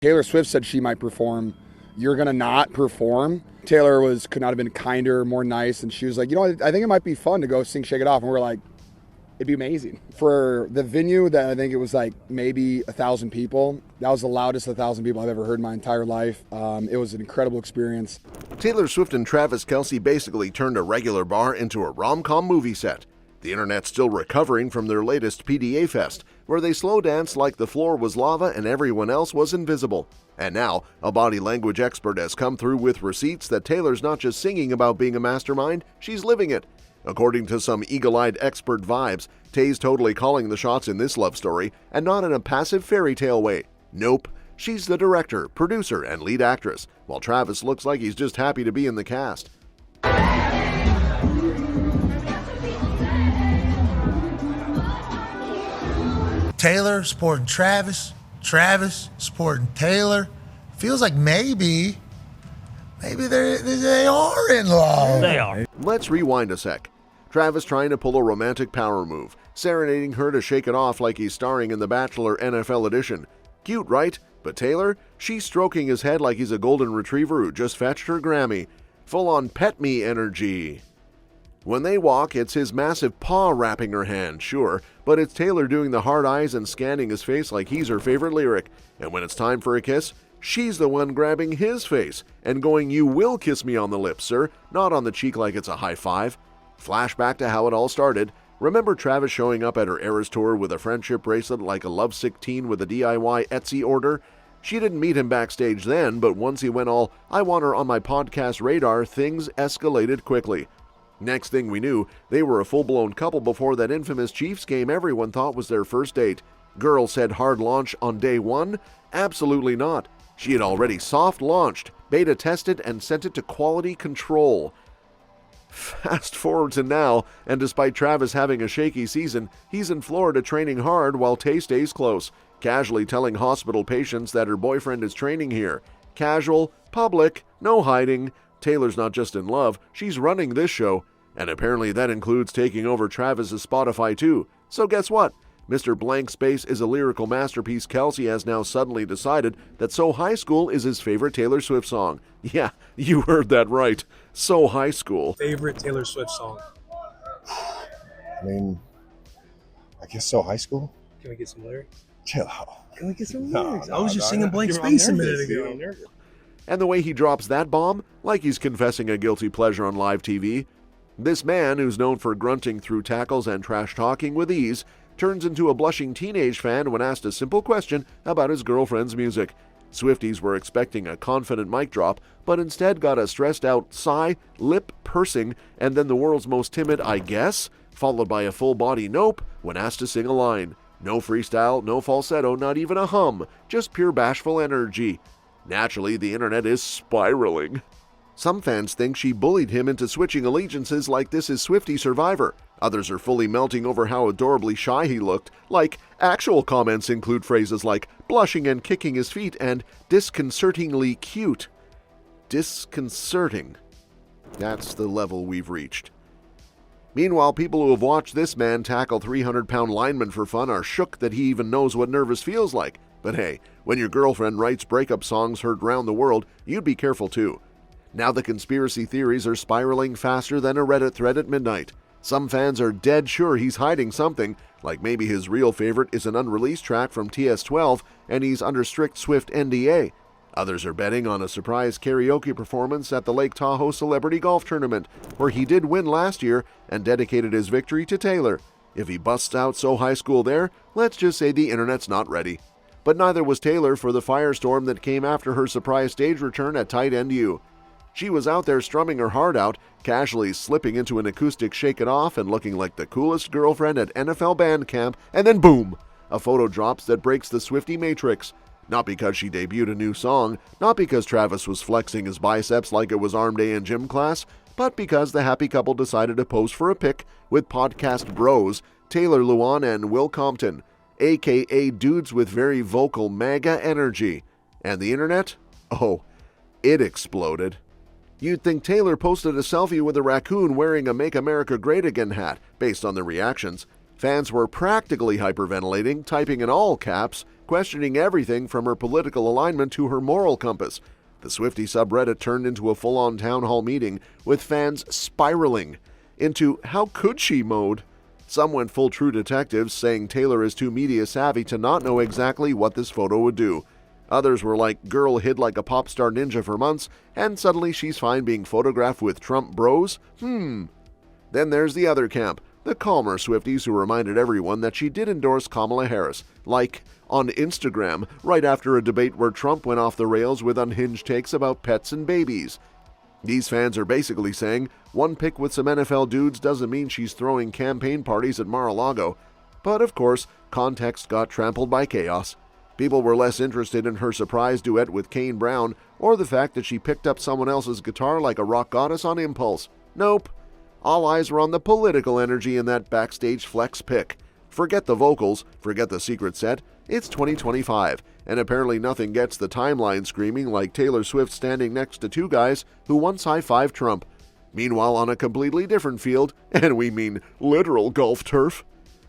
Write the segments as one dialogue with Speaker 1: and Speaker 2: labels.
Speaker 1: Taylor Swift said she might perform. You're going to not perform? Taylor could not have been kinder, more nice, and she was like, I think it might be fun to go sing Shake It Off. And we're like, it'd be amazing. For the venue, that I think it was like maybe 1,000 people. That was the loudest 1,000 people I've ever heard in my entire life. It was an incredible experience.
Speaker 2: Taylor Swift and Travis Kelce basically turned a regular bar into a rom-com movie set. The internet's still recovering from their latest PDA fest, where they slow danced like the floor was lava and everyone else was invisible. And now, a body language expert has come through with receipts that Taylor's not just singing about being a mastermind, she's living it. According to some eagle-eyed expert vibes, Tay's totally calling the shots in this love story, and not in a passive fairy tale way. Nope, she's the director, producer, and lead actress, while Travis looks like he's just happy to be in the cast.
Speaker 3: Taylor supporting Travis, Travis supporting Taylor. Feels like maybe they are in love.
Speaker 4: They are.
Speaker 2: Let's rewind a sec. Travis trying to pull a romantic power move, serenading her to shake it off like he's starring in the Bachelor NFL edition. Cute, right? But Taylor, she's stroking his head like he's a golden retriever who just fetched her Grammy. Full-on pet me energy. When they walk, it's his massive paw wrapping her hand, sure, but it's Taylor doing the hard eyes and scanning his face like he's her favorite lyric. And when it's time for a kiss, she's the one grabbing his face and going, "You will kiss me on the lips, sir," not on the cheek like it's a high five. Flashback to how it all started. Remember Travis showing up at her Eras tour with a friendship bracelet like a lovesick teen with a DIY Etsy order? She didn't meet him backstage then, but once he went all, "I want her on my podcast radar," things escalated quickly. Next thing we knew, they were a full-blown couple before that infamous Chiefs game everyone thought was their first date. Girl said hard launch on day one? Absolutely not. She had already soft launched, beta tested, and sent it to quality control. Fast forward to now, and despite Travis having a shaky season, he's in Florida training hard while Tay stays close, casually telling hospital patients that her boyfriend is training here. Casual, public, no hiding. Taylor's not just in love, she's running this show. And apparently that includes taking over Travis's Spotify too. So guess what? Mr. Blank Space is a lyrical masterpiece. Kelce has now suddenly decided that So High School is his favorite Taylor Swift song. Yeah, you heard that right. So High School.
Speaker 5: Favorite Taylor Swift song?
Speaker 6: I mean, I guess So High School.
Speaker 5: Can we get some lyrics?
Speaker 6: Chill out.
Speaker 5: Can we get some
Speaker 6: No,
Speaker 5: lyrics?
Speaker 6: no,
Speaker 5: I was just
Speaker 6: no,
Speaker 5: singing
Speaker 6: no.
Speaker 5: Blank
Speaker 6: I'm
Speaker 5: Space a
Speaker 6: nervous,
Speaker 5: minute
Speaker 6: dude. I'm
Speaker 5: ago.
Speaker 6: nervous.
Speaker 2: And the way he drops that bomb, like he's confessing a guilty pleasure on live TV. This man, who's known for grunting through tackles and trash talking with ease, turns into a blushing teenage fan when asked a simple question about his girlfriend's music. Swifties were expecting a confident mic drop, but instead got a stressed-out sigh, lip pursing, and then the world's most timid "I guess," followed by a full-body nope when asked to sing a line. No freestyle, no falsetto, not even a hum, just pure bashful energy. Naturally, the internet is spiraling. Some fans think she bullied him into switching allegiances like this is Swiftie Survivor. Others are fully melting over how adorably shy he looked. Like, actual comments include phrases like blushing and kicking his feet and disconcertingly cute. Disconcerting. That's the level we've reached. Meanwhile, people who have watched this man tackle 300-pound linemen for fun are shook that he even knows what nervous feels like. But hey, when your girlfriend writes breakup songs heard round the world, you'd be careful too. Now the conspiracy theories are spiraling faster than a Reddit thread at midnight. Some fans are dead sure he's hiding something, like maybe his real favorite is an unreleased track from TS12 and he's under strict Swift NDA. Others are betting on a surprise karaoke performance at the Lake Tahoe Celebrity Golf Tournament, where he did win last year and dedicated his victory to Taylor. If he busts out So High School there, let's just say the internet's not ready. But neither was Taylor for the firestorm that came after her surprise stage return at Tight End U. She was out there strumming her heart out, casually slipping into an acoustic Shake It Off and looking like the coolest girlfriend at NFL band camp, and then boom! A photo drops that breaks the Swiftie matrix. Not because she debuted a new song, not because Travis was flexing his biceps like it was arm day in gym class, but because the happy couple decided to pose for a pic with podcast bros Taylor Luan and Will Compton, aka dudes with very vocal MAGA energy. And the internet? Oh, it exploded. You'd think Taylor posted a selfie with a raccoon wearing a Make America Great Again hat, based on the reactions. Fans were practically hyperventilating, typing in all caps, questioning everything from her political alignment to her moral compass. The Swiftie subreddit turned into a full-on town hall meeting, with fans spiraling into "how could she" mode. Some went full True Detectives, saying Taylor is too media savvy to not know exactly what this photo would do. Others were like, girl hid like a pop star ninja for months, and suddenly she's fine being photographed with Trump bros? Then there's the other camp, the calmer Swifties who reminded everyone that she did endorse Kamala Harris, like on Instagram, right after a debate where Trump went off the rails with unhinged takes about pets and babies. These fans are basically saying, one pic with some NFL dudes doesn't mean she's throwing campaign parties at Mar-a-Lago. But of course, context got trampled by chaos. People were less interested in her surprise duet with Kane Brown, or the fact that she picked up someone else's guitar like a rock goddess on impulse. Nope. All eyes were on the political energy in that Backstage flex pic. Forget the vocals, forget the secret set, it's 2025, and apparently nothing gets the timeline screaming like Taylor Swift standing next to two guys who once high-fived Trump. Meanwhile, on a completely different field, and we mean literal golf turf,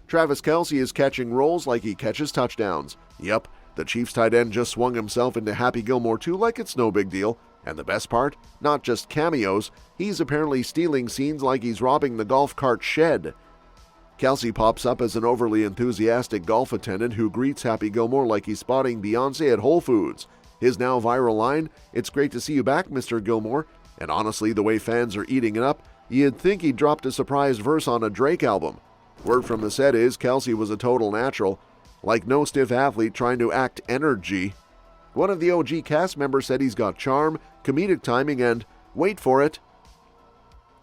Speaker 2: Travis Kelce is catching rolls like he catches touchdowns. Yep, the Chiefs tight end just swung himself into Happy Gilmore 2 like it's no big deal. And the best part? Not just cameos, he's apparently stealing scenes like he's robbing the golf cart shed. Kelce pops up as an overly enthusiastic golf attendant who greets Happy Gilmore like he's spotting Beyonce at Whole Foods. His now viral line, "It's great to see you back, Mr. Gilmore." And honestly, the way fans are eating it up, you'd think he dropped a surprise verse on a Drake album. Word from the set is Kelce was a total natural, like no stiff athlete trying to act energy. One of the OG cast members said he's got charm, comedic timing, and, wait for it,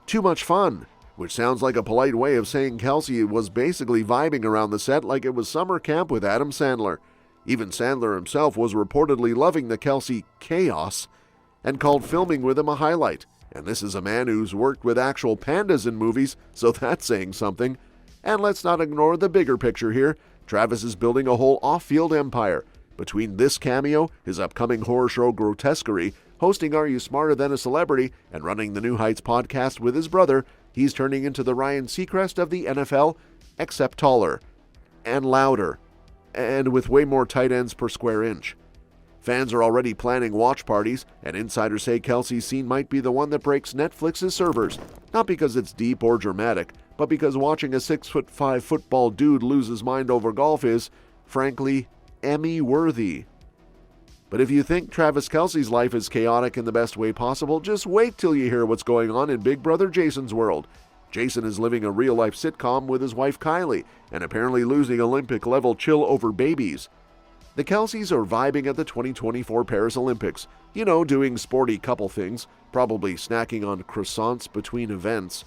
Speaker 2: too much fun, which sounds like a polite way of saying Kelce was basically vibing around the set like it was summer camp with Adam Sandler. Even Sandler himself was reportedly loving the Kelce chaos and called filming with him a highlight. And this is a man who's worked with actual pandas in movies, so that's saying something. And let's not ignore the bigger picture here. Travis is building a whole off-field empire. Between this cameo, his upcoming horror show Grotesquerie, hosting Are You Smarter Than a Celebrity, and running the New Heights podcast with his brother, he's turning into the Ryan Seacrest of the NFL, except taller, and louder, and with way more tight ends per square inch. Fans are already planning watch parties, and insiders say Kelce's scene might be the one that breaks Netflix's servers. Not because it's deep or dramatic, but because watching a 6'5" football dude lose his mind over golf is, frankly, Emmy-worthy. But if you think Travis Kelce's life is chaotic in the best way possible, just wait till you hear what's going on in Big Brother Jason's world. Jason is living a real-life sitcom with his wife Kylie, and apparently losing Olympic-level chill over babies. The Kelces are vibing at the 2024 Paris Olympics, doing sporty couple things, probably snacking on croissants between events.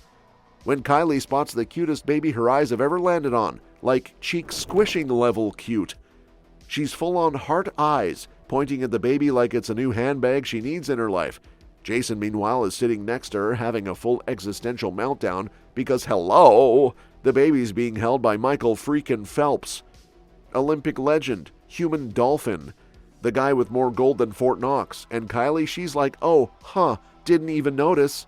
Speaker 2: When Kylie spots the cutest baby her eyes have ever landed on, like cheek-squishing level cute. She's full-on heart eyes, pointing at the baby like it's a new handbag she needs in her life. Jason, meanwhile, is sitting next to her having a full existential meltdown because, hello, the baby's being held by Michael freaking Phelps. Olympic legend, human dolphin, the guy with more gold than Fort Knox. And Kylie, she's like, didn't even notice.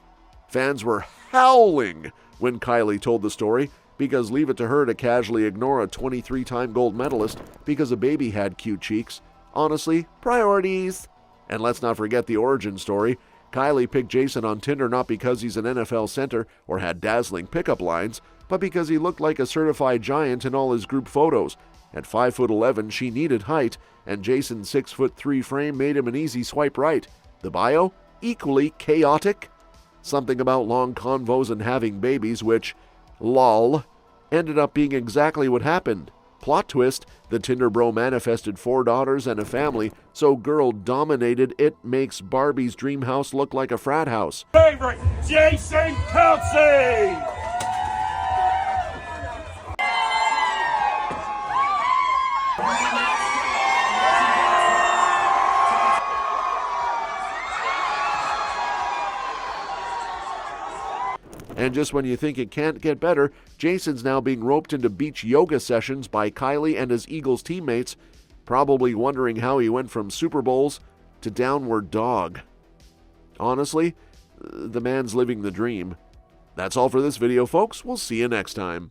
Speaker 2: Fans were howling when Kylie told the story, because leave it to her to casually ignore a 23-time gold medalist because a baby had cute cheeks. Honestly, priorities. And let's not forget the origin story. Kylie picked Jason on Tinder not because he's an NFL center or had dazzling pickup lines, but because he looked like a certified giant in all his group photos. At 5'11", she needed height, and Jason's 6'3" frame made him an easy swipe right. The bio? Equally chaotic. Something about long convos and having babies, which, lol, ended up being exactly what happened. Plot twist, the Tinder bro manifested 4 daughters and a family, so girl dominated it makes Barbie's dream house look like a frat house.
Speaker 4: Favorite, Jason Kelce!
Speaker 2: And just when you think it can't get better, Jason's now being roped into beach yoga sessions by Kylie and his Eagles teammates, probably wondering how he went from Super Bowls to downward dog. Honestly, the man's living the dream. That's all for this video, folks. We'll see you next time.